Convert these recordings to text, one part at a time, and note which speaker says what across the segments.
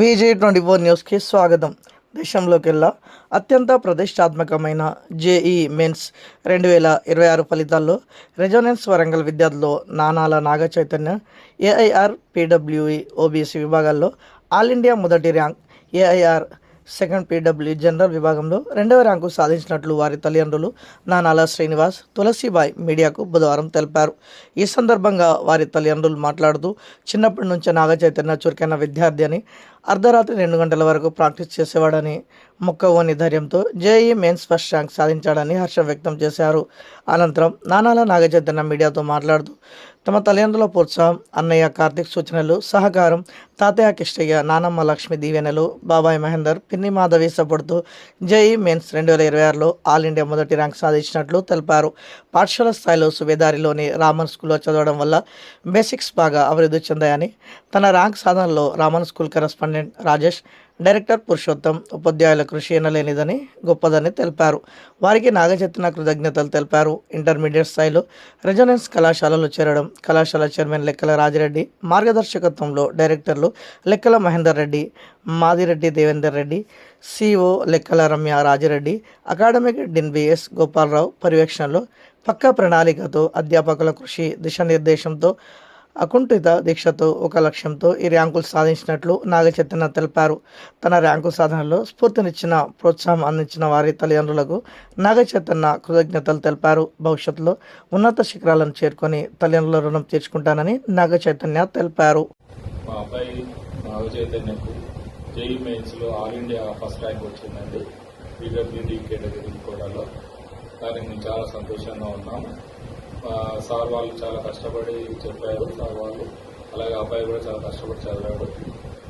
Speaker 1: VJ24 న్యూస్కి స్వాగతం. దేశంలోకెల్లా అత్యంత ప్రతిష్టాత్మకమైన జేఈ మెయిన్స్ 2026 ఫలితాల్లో రెజొనెన్స్ వరంగల్ విద్యార్థులు నానాల నాగచైతన్య ఏఐఆర్ పీడబ్ల్యూఈ ఓబీసీ విభాగాల్లో ఆల్ ఇండియా మొదటి rank, AIR second PW general విభాగంలో 2వ ర్యాంకు సాధించినట్లు వారి తల్లిదండ్రులు నానాల శ్రీనివాస్, తులసిబాయ్ మీడియాకు బుధవారం తెలిపారు. ఈ సందర్భంగా వారి తల్లిదండ్రులు మాట్లాడుతూ, చిన్నప్పటి నుంచే నాగచైతన్య చురుకైన విద్యార్థి అని, అర్ధరాత్రి 2 గంటల వరకు ప్రాక్టీస్ చేసేవాడని, మొక్కవోని ధైర్యంతో జేఈ మెయిన్స్ ఫస్ట్ ర్యాంక్ సాధించాడని హర్షం వ్యక్తం చేశారు. అనంతరం నానాల నాగచైతన్య మీడియాతో మాట్లాడుతూ, తమ తల్లిదండ్రుల ప్రోత్సాహం, అన్నయ్య కార్తిక్ సూచనలు, సహకారం, తాతయ్య కిష్టయ్య, నానమ్మ లక్ష్మి దీవెనలు, బాబాయ్ మహేందర్, పిన్ని మాధవి సపోర్టుతో జేఈ మెయిన్స్ 2026లో ఆల్ ఇండియా మొదటి ర్యాంక్ సాధించినట్లు తెలిపారు. పాఠశాల స్థాయిలో సుబేదారిలోని రామన్ స్కూల్లో చదవడం వల్ల బేసిక్స్ బాగా అభివృద్ధి చెందాయని, తన ర్యాంక్ సాధనలో Raman school correspondent Rajesh, director Purushottam, ఉపాధ్యాయుల కృషి ఎనలేనిదని, గొప్పదని తెలిపారు. వారికి నాగచైతన్య కృతజ్ఞతలు తెలిపారు. ఇంటర్మీడియట్ స్థాయిలో రెజొనెన్స్ కళాశాలలో చేరడం, కళాశాల చైర్మన్ లెక్కల రాజిరెడ్డి మార్గదర్శకత్వంలో డైరెక్టర్లు Lekkala Mahender Reddy, Madireddy Devender Reddy, CO Lekkala Ramya Rajireddy, academic dean BS Gopalarao పర్యవేక్షణలో పక్కా ప్రణాళికతో, అధ్యాపకుల కృషి దిశానిర్దేశంతో, అకుంఠిత దీక్షతో, ఒక లక్ష్యంతో ఈ ర్యాంకులు సాధించినట్లు నాగచైతన్య తెలిపారు. తన ర్యాంకు సాధనలో స్ఫూర్తినిచ్చిన, ప్రోత్సాహం అందించిన వారి తల్లిదండ్రులకు నాగచైతన్య కృతజ్ఞతలు తెలిపారు. భవిష్యత్తులో ఉన్నత శిఖరాలను చేరుకొని తల్లిదండ్రుల రుణం తీర్చుకుంటానని నాగచైతన్య తెలిపారు.
Speaker 2: మా అబ్బాయి నాగచైతన్యకు జేఈ మెయిన్స్లో ఆల్ ఇండియా ఫస్ట్ ర్యాంక్ వచ్చిందండి. పీడబ్ల్యూడీ కేటగిరీ కోటాలో. దానికి మేము చాలా సంతోషంగా ఉన్నాము. సార్ వాళ్ళు చాలా కష్టపడి చెప్పారు. సార్ వాళ్ళు అలాగే అబ్బాయి కూడా చాలా కష్టపడి చదివాడు.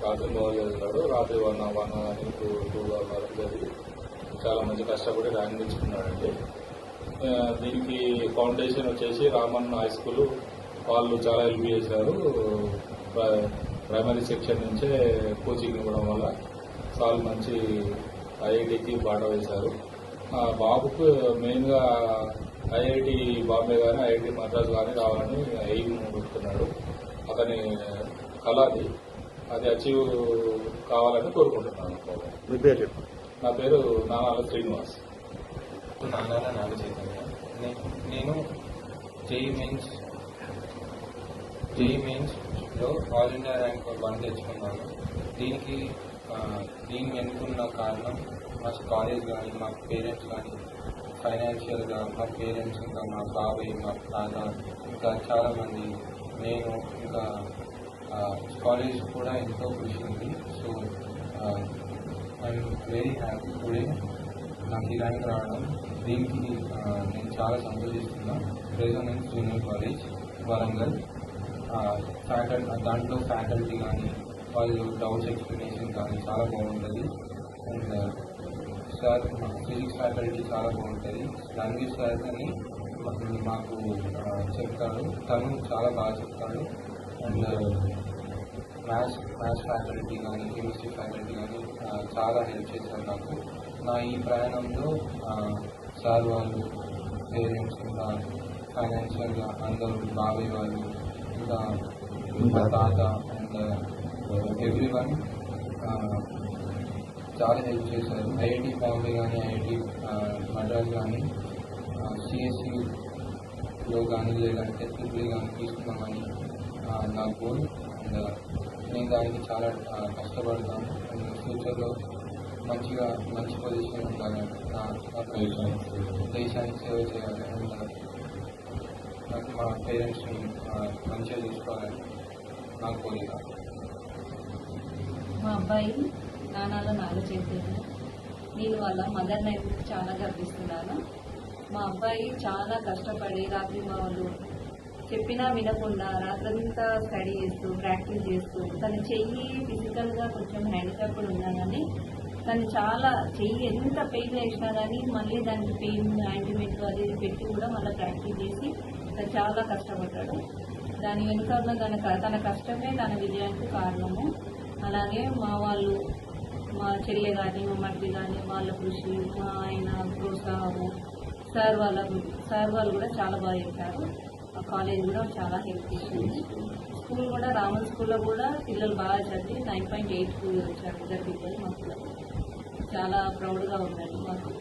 Speaker 2: రాత్రి మొదలు చదివాడు. రాత్రి 1 కానీ 2 వరకు చదివి చాలా మంచి కష్టపడి ర్యాంక్ తెచ్చుకున్నాడండి. దీనికి ఫౌండేషన్ వచ్చేసి రామన్ హై స్కూల్ వాళ్ళు చాలా హెల్ప్ చేశారు. ప్రైమరీ సెక్షన్ నుంచే కోచింగ్ ఇవ్వడం వల్ల చాలా మంచి ఐఐటికి బాట వేశారు. బాబుకు మెయిన్గా ఐఐటి బాంబే కానీ ఐఐటి మద్రాస్ కానీ రావాలని ఎయిమ్ పెడుతున్నాడు. అతని కళ అది అచీవ్ కావాలని కోరుకుంటున్నాను.
Speaker 1: మీ పేరు చెప్పండి.
Speaker 2: నా పేరు నానాల శ్రీనివాస్.
Speaker 3: నానాల నాగచైతన్య. నేను జేఈ మెయిన్స్లో ఆల్ ఇండియా ర్యాంక్ 1 తెచ్చుకున్నాను. దీన్ని ఎన్నుకున్న కారణం మా కాలేజ్ కానీ, మా పేరెంట్స్ కానీ, ఫైనాన్షియల్గా మా పేరెంట్స్, ఇంకా మా బాబాయ్, మా తాత, ఇంకా చాలామంది, నేను, ఇంకా కాలేజ్ కూడా ఎంతో కృషి ఉంది. So I'm very happy today నాకు ఈ ర్యాంక్ రావడం. దీనికి నేను చాలా సంతోషిస్తున్నాను. రెజొనెన్స్ జూనియర్ కాలేజ్ వరంగల్ దాంట్లో ఫ్యాకల్టీ కానీ, వాళ్ళు డౌట్స్ ఎక్స్ప్లెనేషన్ కానీ చాలా బాగుంటుంది. అండ్ సార్ ఫిజిక్స్ ఫ్యాకల్టీ చాలా బాగుంటుంది. రణవీర్ సార్ అని మాకు చెప్తాడు, తను చాలా బాగా చెప్తాడు. అండ్ మ్యాథ్స్ ఫ్యాకల్టీ కానీ, కెమిస్ట్రీ ఫ్యాకల్టీ కానీ చాలా హెల్ప్ చేశారు నాకు. నా ఈ ప్రయాణంలో సార్ వాళ్ళు, పేరెంట్స్, ఇంకా ఫైనాన్షియల్గా అందరూ, బాబాయ్ వాళ్ళు, ఇంకా మా తాత అండ్ ఎవ్రీవన్ చాలా హెల్ప్ చేశారు. ఐఐటి బాంబే కానీ, ఐఐటి మద్రాస్ కానీ, సిఎస్సిలో కానీ, లేదంటే ట్రిపుల్ కానీ తీసుకున్నామని నా గోల్. అండ్ నేను దానికి చాలా కష్టపడతాను. అండ్ ఫ్యూచర్లో మంచి పొజిషన్ ఉండాలని, దేశానికి సేవ చేయాలి. అండ్ నాకు మా పేరెంట్స్ని మంచిగా చూసుకోవాలని నా కోరిక.
Speaker 4: మా అబ్బాయి నానాల నాగచైతన్య. నేను వాళ్ళ మదర్ నేమ్కి చాలా గర్విస్తున్నాను. మా అబ్బాయి చాలా కష్టపడి రాత్రి వాళ్ళు చెప్పినా వినకుండా రాత్రంతా స్టడీ చేస్తూ, ప్రాక్టీస్ చేస్తూ, తన చెయ్యి ఫిజికల్గా కొంచెం హ్యాండిక్యాప్డ్ ఉన్నా కానీ తను చాలా చెయ్యి ఎంత పెయిన్ వేసినా కానీ మళ్ళీ దానికి పెయిన్ యాంటీమెంట్ అది పెట్టి కూడా మళ్ళీ ప్రాక్టీస్ చేసి తను చాలా కష్టపడ్డాడు. దాని వెనుక ఉన్న తన కష్టమే తన విజయానికి కారణము. అలాగే మా చెల్లె కానీ, మా మట్టి కానీ, వాళ్ళ కృషి, మా ఆయన ప్రోత్సాహము, సార్ వాళ్ళు కూడా చాలా బాగా చెప్పారు. ఆ కాలేజ్ కూడా చాలా హెల్ప్ చేసింది. స్కూల్ కూడా రామన్ స్కూల్లో కూడా పిల్లలు బాగా చదివి 9.8 వచ్చారు ఇద్దరు పిల్లలు. మాకు చాలా ప్రౌడ్గా ఉందండి మాకు.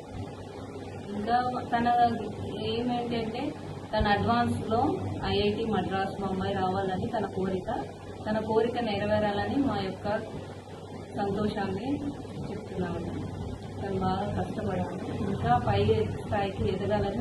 Speaker 4: ఇంకా తన ఏమేంటంటే తన అడ్వాన్స్లో ఐఐటి మద్రాస్ ముంబై రావాలని తన కోరిక నెరవేరాలని మా యొక్క సంతోషాన్ని చెప్తున్నాము. తను బాగా కష్టపడాలి, ఇంకా పై స్థాయికి ఎదగాలని